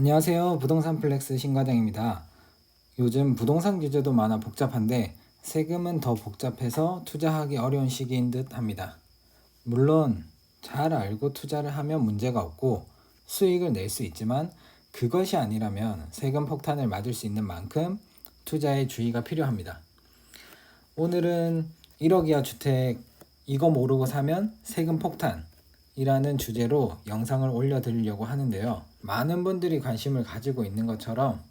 안녕하세요. 부동산 플렉스 신과장입니다. 요즘 부동산 규제도 많아 복잡한데 세금은 더 복잡해서 투자하기 어려운 시기인 듯 합니다. 물론 잘 알고 투자를 하면 문제가 없고 수익을 낼 수 있지만 그것이 아니라면 세금 폭탄을 맞을 수 있는 만큼 투자에 주의가 필요합니다. 오늘은 1억 이하 주택 이거 모르고 사면 세금 폭탄이라는 주제로 영상을 올려드리려고 하는데요. 많은 분들이 관심을 가지고 있는 것처럼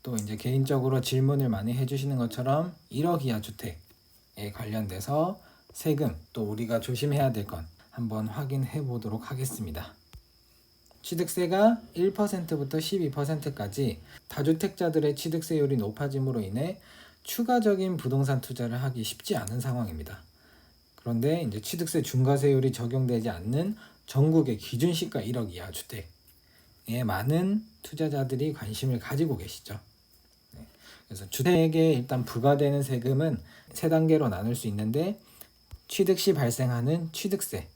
또 이제 개인적으로 질문을 많이 해주시는 것처럼 1억 이하 주택에 관련돼서 세금 또 우리가 조심해야 될 건 한번 확인해 보도록 하겠습니다. 취득세가 1%부터 12%까지 다주택자들의 취득세율이 높아짐으로 인해 추가적인 부동산 투자를 하기 쉽지 않은 상황입니다. 그런데 이제 취득세 중과세율이 적용되지 않는 전국의 기준시가 1억 이하 주택에 많은 투자자들이 관심을 가지고 계시죠. 그래서 주택에 일단 부과되는 세금은 세 단계로 나눌 수 있는데 취득 시 발생하는 취득세,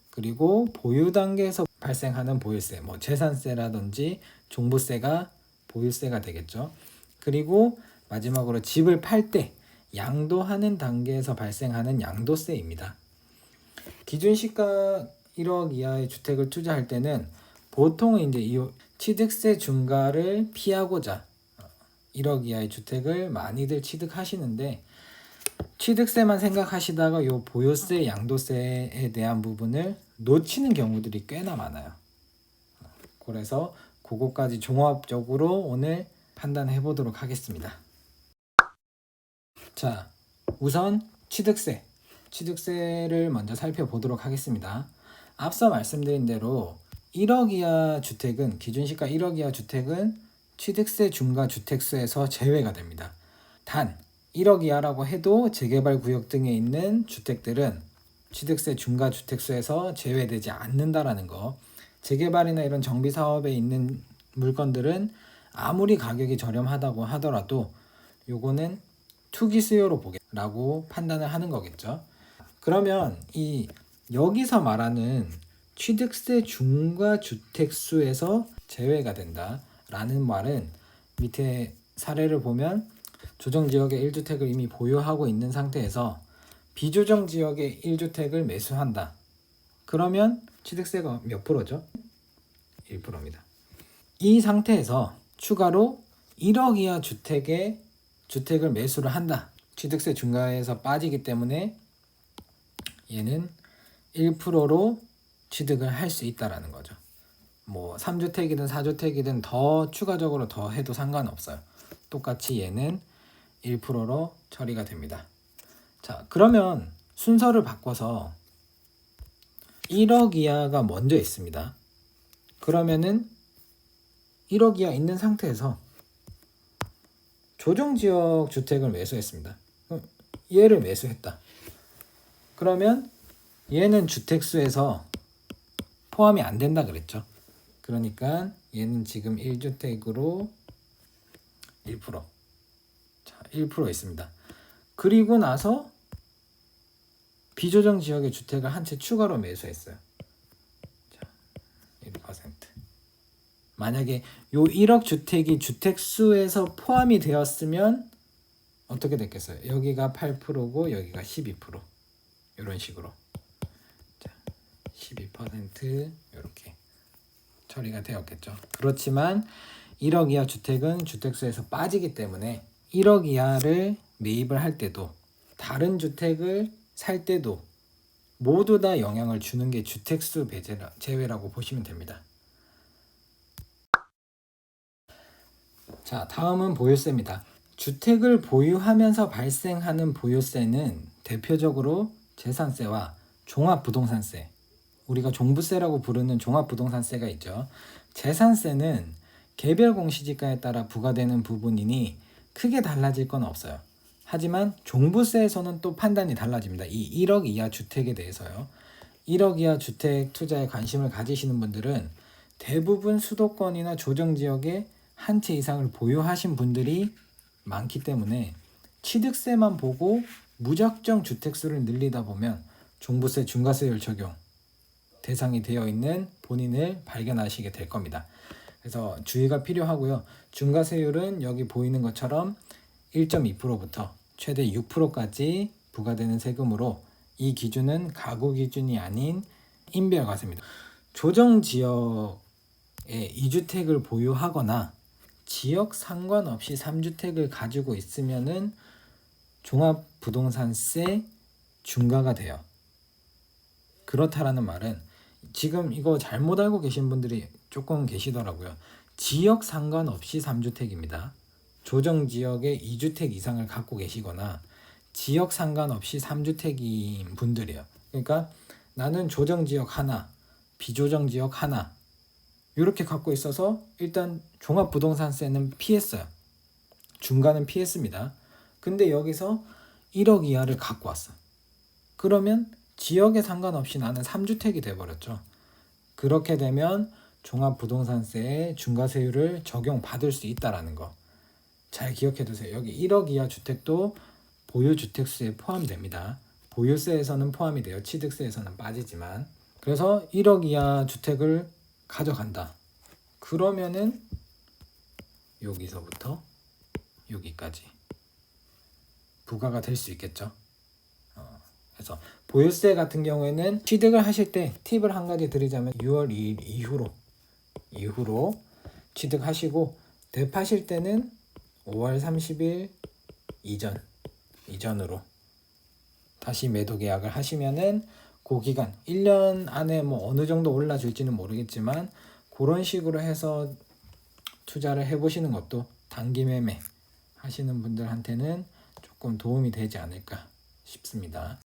그리고 보유 단계에서 발생하는 보유세, 재산세라든지 종부세가 보유세가 되겠죠. 그리고 마지막으로 집을 팔 때 양도하는 단계에서 발생하는 양도세입니다. 기준시가 1억 이하의 주택을 투자할 때는 보통 이제 이 취득세 중과를 피하고자 1억 이하의 주택을 많이들 취득하시는데 취득세만 생각하시다가 이 보유세, 양도세에 대한 부분을 놓치는 경우들이 꽤나 많아요. 그래서 그거까지 종합적으로 오늘 판단해 보도록 하겠습니다. 자, 우선 취득세를 먼저 살펴보도록 하겠습니다. 앞서 말씀드린 대로 1억 이하 주택은 기준시가 1억 이하 주택은 취득세 중과 주택수에서 제외가 됩니다. 단 1억 이하라고 해도 재개발 구역 등에 있는 주택들은 취득세 중과 주택수에서 제외되지 않는다라는 거. 재개발이나 이런 정비 사업에 있는 물건들은 아무리 가격이 저렴하다고 하더라도 요거는 투기 수요로 보겠라고 판단을 하는 거겠죠. 그러면 여기서 말하는 취득세 중과 주택수에서 제외가 된다라는 말은 밑에 사례를 보면 조정지역에 1주택을 이미 보유하고 있는 상태에서 비조정지역에 1주택을 매수한다. 그러면 취득세가 몇 프로죠? 1%입니다. 이 상태에서 추가로 1억 이하 주택을 매수를 한다. 취득세 중과에서 빠지기 때문에 얘는 1%로 취득을 할 수 있다라는 거죠. 3주택이든 4주택이든 더 추가적으로 더 해도 상관없어요. 똑같이 얘는 1%로 처리가 됩니다. 자, 그러면 순서를 바꿔서 1억 이하가 먼저 있습니다. 그러면은 1억 이하 있는 상태에서 조정지역 주택을 매수했습니다. 얘를 매수했다. 그러면 얘는 주택수에서 포함이 안 된다 그랬죠. 그러니까 얘는 지금 1주택으로 1%. 자, 1% 있습니다. 그리고 나서 비조정 지역의 주택을 한 채 추가로 매수했어요. 자, 1%. 만약에 요 1억 주택이 주택수에서 포함이 되었으면 어떻게 됐겠어요? 여기가 8%고 여기가 12%. 이런 식으로. 자, 12% 이렇게 처리가 되었겠죠. 그렇지만 1억 이하 주택은 주택수에서 빠지기 때문에 1억 이하를 매입을 할 때도 다른 주택을 살 때도 모두 다 영향을 주는 게 주택수 제외라고 보시면 됩니다. 자, 다음은 보유세입니다. 주택을 보유하면서 발생하는 보유세는 대표적으로 재산세와 종합부동산세, 우리가 종부세라고 부르는 종합부동산세가 있죠. 재산세는 개별 공시지가에 따라 부과되는 부분이니 크게 달라질 건 없어요. 하지만 종부세에서는 또 판단이 달라집니다. 이 1억 이하 주택에 대해서요. 1억 이하 주택 투자에 관심을 가지시는 분들은 대부분 수도권이나 조정지역에 한 채 이상을 보유하신 분들이 많기 때문에 취득세만 보고 무작정 주택수를 늘리다 보면 종부세 중과세율 적용 대상이 되어 있는 본인을 발견하시게 될 겁니다. 그래서 주의가 필요하고요. 중과세율은 여기 보이는 것처럼 1.2%부터 최대 6%까지 부과되는 세금으로 이 기준은 가구 기준이 아닌 인별과세입니다. 조정 지역에 2주택을 보유하거나 지역 상관없이 3주택을 가지고 있으면은 종합부동산세 중과가 돼요. 그렇다라는 말은 지금 이거 잘못 알고 계신 분들이 조금 계시더라고요. 지역 상관없이 3주택입니다. 조정 지역에 2주택 이상을 갖고 계시거나 지역 상관없이 3주택인 분들이에요. 그러니까 나는 조정 지역 하나, 비조정 지역 하나 이렇게 갖고 있어서 일단 종합부동산세는 피했어요. 중과는 피했습니다. 근데 여기서 1억 이하를 갖고 왔어. 그러면 지역에 상관없이 나는 3주택이 돼버렸죠. 그렇게 되면 종합부동산세의 중과세율을 적용받을 수 있다라는 거 잘 기억해두세요. 여기 1억 이하 주택도 보유주택수에 포함됩니다. 보유세에서는 포함이 돼요. 취득세에서는 빠지지만. 그래서 1억 이하 주택을 가져간다. 그러면은 여기서부터 여기까지 부과가 될 수 있겠죠. 그래서 보유세 같은 경우에는 취득을 하실 때 팁을 한 가지 드리자면 6월 2일 이후로 취득하시고 대파실 때는 5월 30일 이전으로 다시 매도 계약을 하시면은 그 기간 1년 안에 뭐 어느 정도 올라줄지는 모르겠지만 그런 식으로 해서 투자를 해보시는 것도 단기 매매 하시는 분들한테는 조금 도움이 되지 않을까 싶습니다.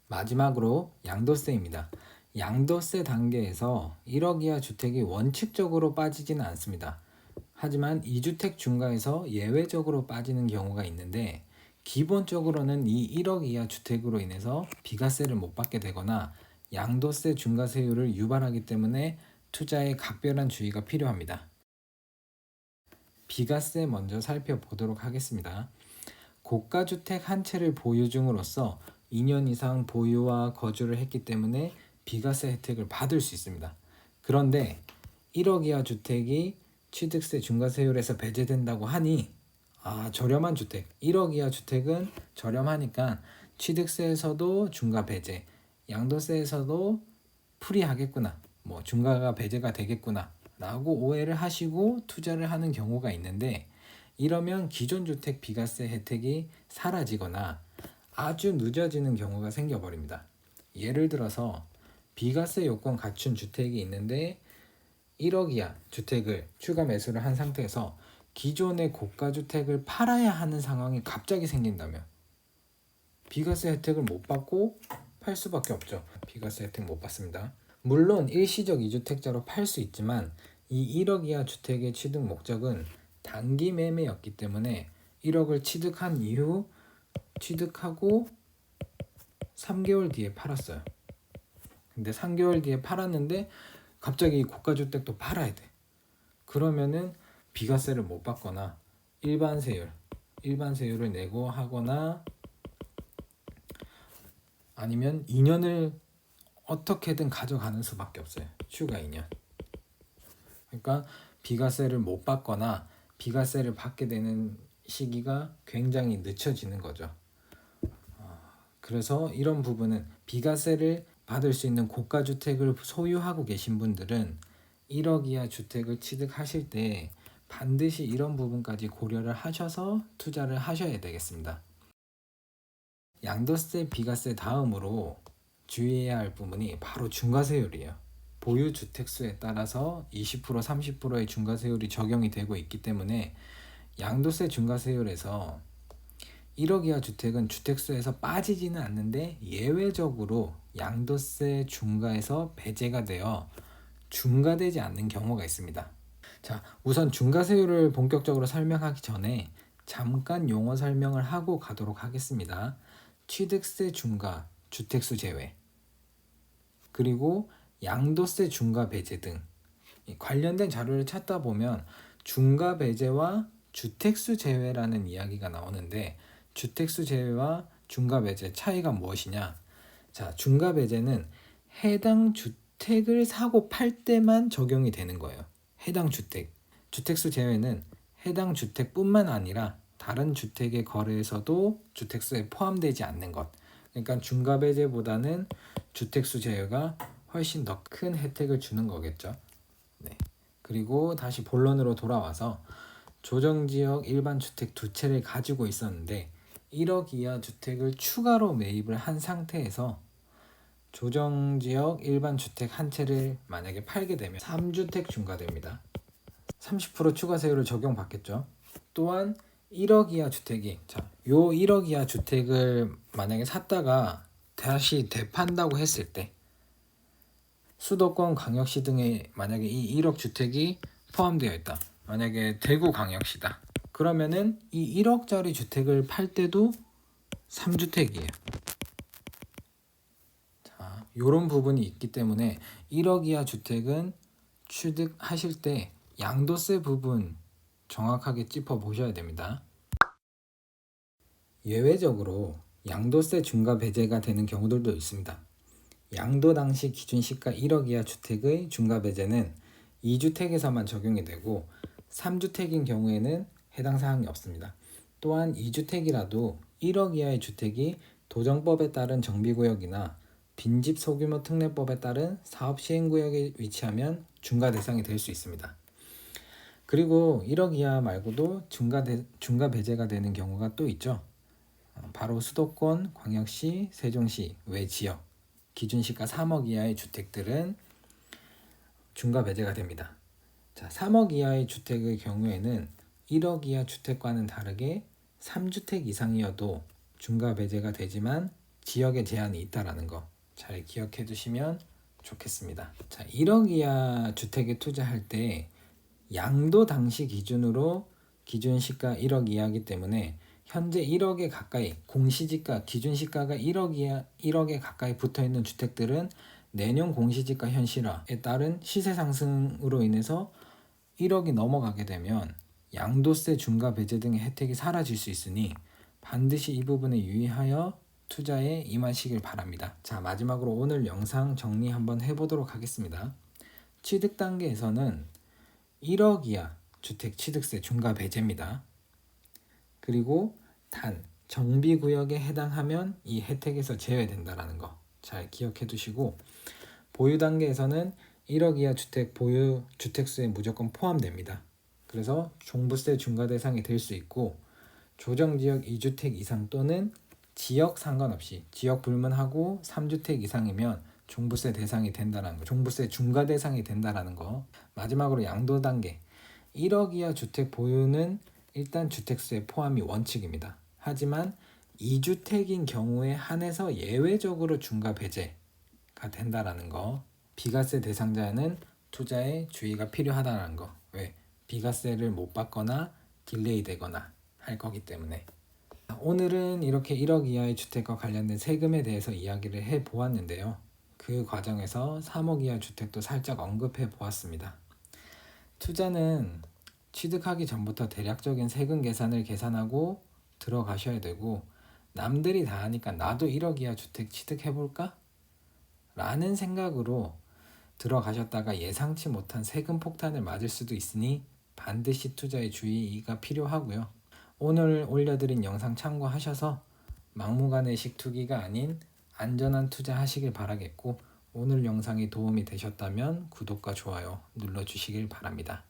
마지막으로 양도세입니다. 양도세 단계에서 1억 이하 주택이 원칙적으로 빠지지는 않습니다. 하지만 2주택 중과에서 예외적으로 빠지는 경우가 있는데 기본적으로는 이 1억 이하 주택으로 인해서 비과세를 못 받게 되거나 양도세 중과세율을 유발하기 때문에 투자에 각별한 주의가 필요합니다. 비과세 먼저 살펴보도록 하겠습니다. 고가주택 한 채를 보유 중으로써 2년 이상 보유와 거주를 했기 때문에 비과세 혜택을 받을 수 있습니다. 그런데 1억 이하 주택이 취득세 중과세율에서 배제된다고 하니 저렴한 주택, 1억 이하 주택은 저렴하니까 취득세에서도 중과 배제, 양도세에서도 프리하겠구나, 뭐 중과가 배제가 되겠구나 라고 오해를 하시고 투자를 하는 경우가 있는데 이러면 기존 주택 비과세 혜택이 사라지거나 아주 늦어지는 경우가 생겨버립니다. 예를 들어서 비과세 요건 갖춘 주택이 있는데 1억 이하 주택을 추가 매수를 한 상태에서 기존의 고가주택을 팔아야 하는 상황이 갑자기 생긴다면 비과세 혜택을 못 받고 팔 수밖에 없죠. 비과세 혜택 못 받습니다. 물론 일시적 2주택자로 팔 수 있지만 이 1억 이하 주택의 취득 목적은 단기 매매였기 때문에 1억을 취득한 이후 취득하고 3개월 뒤에 팔았어요. 근데 3개월 뒤에 팔았는데 갑자기 고가주택도 팔아야 돼. 그러면은 비과세를 못 받거나 일반 세율을 내고 하거나 아니면 2년을 어떻게든 가져가는 수밖에 없어요. 추가 2년. 그러니까 비과세를 못 받거나 비과세를 받게 되는 시기가 굉장히 늦춰지는 거죠. 그래서 이런 부분은 비과세를 받을 수 있는 고가주택을 소유하고 계신 분들은 1억 이하 주택을 취득하실 때 반드시 이런 부분까지 고려를 하셔서 투자를 하셔야 되겠습니다. 양도세, 비과세 다음으로 주의해야 할 부분이 바로 중과세율이에요. 보유 주택수에 따라서 20%, 30%의 중과세율이 적용이 되고 있기 때문에 양도세 중과세율에서 1억 이하 주택은 주택수에서 빠지지는 않는데 예외적으로 양도세 중과에서 배제가 되어 중과되지 않는 경우가 있습니다. 자, 우선 중과세율을 본격적으로 설명하기 전에 잠깐 용어 설명을 하고 가도록 하겠습니다. 취득세 중과, 주택수 제외, 그리고 양도세 중과 배제 등 관련된 자료를 찾다 보면 중과 배제와 주택수 제외라는 이야기가 나오는데 주택수 제외와 중과 배제 차이가 무엇이냐? 자, 중과 배제는 해당 주택을 사고 팔 때만 적용이 되는 거예요. 해당 주택, 주택수 제외는 해당 주택뿐만 아니라 다른 주택의 거래에서도 주택수에 포함되지 않는 것. 그러니까 중과배제보다는 주택수 제외가 훨씬 더 큰 혜택을 주는 거겠죠. 네. 그리고 다시 본론으로 돌아와서 조정지역 일반 주택 두 채를 가지고 있었는데 1억 이하 주택을 추가로 매입을 한 상태에서 조정지역 일반 주택 한 채를 만약에 팔게 되면 3주택 중과됩니다. 30% 추가세율을 적용받겠죠. 또한 1억 이하 주택이 요 1억 이하 주택을 만약에 샀다가 다시 되판다고 했을 때 수도권 광역시 등에 만약에 이 1억 주택이 포함되어 있다. 만약에 대구 광역시다. 그러면은 이 1억짜리 주택을 팔 때도 3주택이에요. 자, 요런 부분이 있기 때문에 1억 이하 주택은 취득하실 때 양도세 부분 정확하게 짚어 보셔야 됩니다. 예외적으로 양도세 중과 배제가 되는 경우들도 있습니다. 양도 당시 기준 시가 1억 이하 주택의 중과 배제는 2주택에서만 적용이 되고 3주택인 경우에는 해당 사항이 없습니다. 또한 2주택이라도 1억 이하의 주택이 도정법에 따른 정비구역이나 빈집 소규모 특례법에 따른 사업 시행구역에 위치하면 중과 대상이 될 수 있습니다. 그리고 1억 이하 말고도 중과 배제가 되는 경우가 또 있죠. 바로 수도권, 광역시, 세종시 외 지역 기준시가 3억 이하의 주택들은 중과 배제가 됩니다. 자, 3억 이하의 주택의 경우에는 1억 이하 주택과는 다르게 3주택 이상이어도 중과 배제가 되지만 지역에 제한이 있다라는 거 잘 기억해 두시면 좋겠습니다. 자, 1억 이하 주택에 투자할 때 양도 당시 기준으로 기준 시가 1억 이하이기 때문에 현재 1억에 가까이 공시지가 기준 시가가 1억에 가까이 붙어 있는 주택들은 내년 공시지가 현실화에 따른 시세 상승으로 인해서 1억이 넘어가게 되면 양도세 중과 배제 등의 혜택이 사라질 수 있으니 반드시 이 부분에 유의하여 투자에 임하시길 바랍니다. 자, 마지막으로 오늘 영상 정리 한번 해보도록 하겠습니다. 취득 단계에서는 1억 이하 주택 취득세 중과 배제입니다. 그리고 단 정비구역에 해당하면 이 혜택에서 제외된다라는 거 잘 기억해 두시고 보유 단계에서는 1억 이하 주택 보유 주택수에 무조건 포함됩니다. 그래서 종부세 중과 대상이 될 수 있고 조정지역 2주택 이상 또는 지역 상관없이 지역 불문하고 3주택 이상이면 종부세 대상이 된다는 거, 종부세 중과 대상이 된다라는 거. 마지막으로 양도 단계 1억 이하 주택 보유는 일단 주택수에 포함이 원칙입니다. 하지만 2주택인 경우에 한해서 예외적으로 중과 배제가 된다라는 거. 비과세 대상자는 투자에 주의가 필요하다는 거. 왜? 비과세를 못 받거나 딜레이 되거나 할 거기 때문에. 오늘은 이렇게 1억 이하의 주택과 관련된 세금에 대해서 이야기를 해 보았는데요. 그 과정에서 3억 이하 주택도 살짝 언급해 보았습니다. 투자는 취득하기 전부터 대략적인 세금 계산을 계산하고 들어가셔야 되고 남들이 다 하니까 나도 1억 이하 주택 취득해볼까? 라는 생각으로 들어가셨다가 예상치 못한 세금 폭탄을 맞을 수도 있으니 반드시 투자에 주의가 필요하고요. 오늘 올려드린 영상 참고하셔서 막무가내식 투기가 아닌 안전한 투자 하시길 바라겠고 오늘 영상이 도움이 되셨다면 구독과 좋아요 눌러주시길 바랍니다.